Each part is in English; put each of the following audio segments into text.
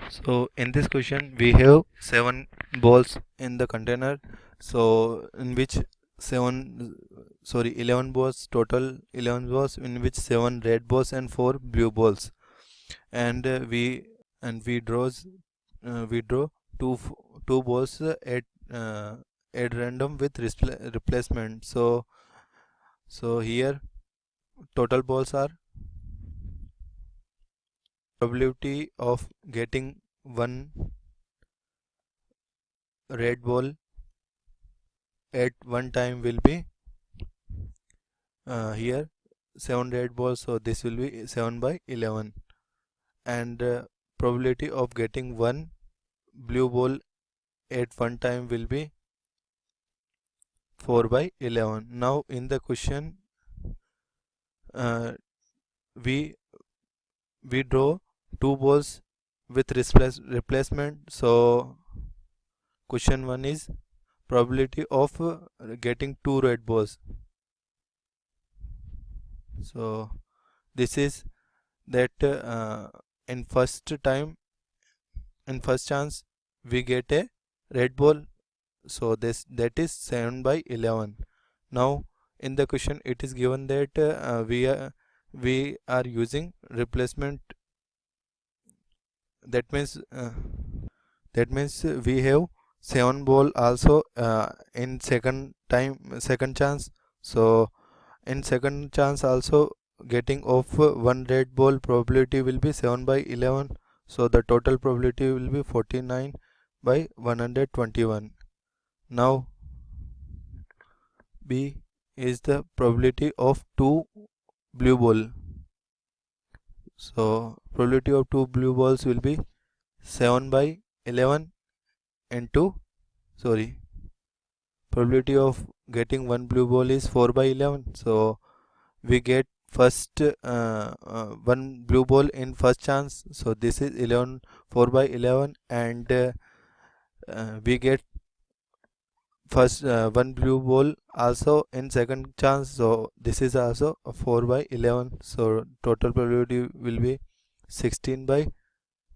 So in this question we have 7 balls in the container. So in which 11 balls, total 11 balls, in which 7 red balls and 4 blue balls. And we draw two balls at random with replacement. So here total balls are probability of getting one red ball at one time will be here 7 red balls, so this will be 7 by 11, and probability of getting one blue ball at one time will be 4 by 11. Now in the question uh, we draw two balls with replacement. So question 1 is probability of getting two red balls. So this is that in first chance we get a red ball, so that is 7 by 11. Now in the question it is given that we are using replacement. That means we have 7 ball also in second chance. So in second chance also getting of one red ball probability will be 7 by 11. So the total probability will be 49 by 121. Now B is the probability of two blue ball. So probability of two blue balls will be 7 by 11 into probability of getting one blue ball is 4 by 11. So we get first one blue ball in first chance, so this is 4 by 11, and we get first one blue ball also in second chance, so this is also 4 by 11. So total probability will be 16 by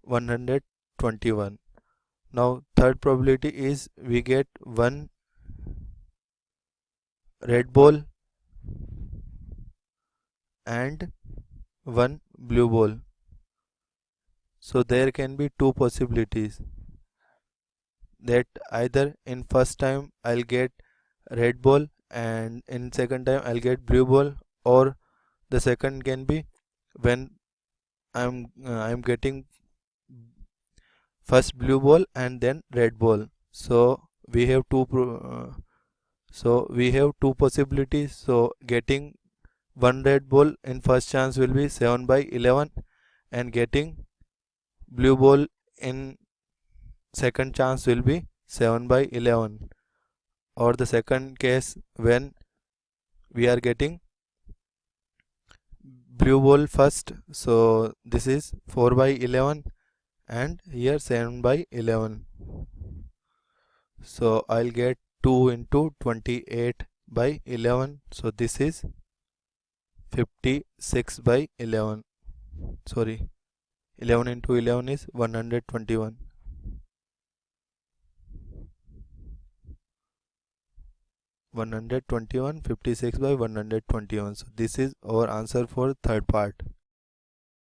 121. Now third probability is we get one red ball and one blue ball. So there can be two possibilities, that either in first time I'll get red ball and in second time I'll get blue ball, or the second can be when I'm getting first blue ball and then red ball. So we have two possibilities. So getting one red ball in first chance will be 7 by 11, and getting blue ball in second chance will be 7 by 11. Or the second case, when we are getting blue ball first, so this is 4 by 11 and here 7 by 11. So I'll get 2 into 28 by 11, so this is 56 by 11. 11 into 11 is 121. 121, 56 by 121. So this is our answer for third part.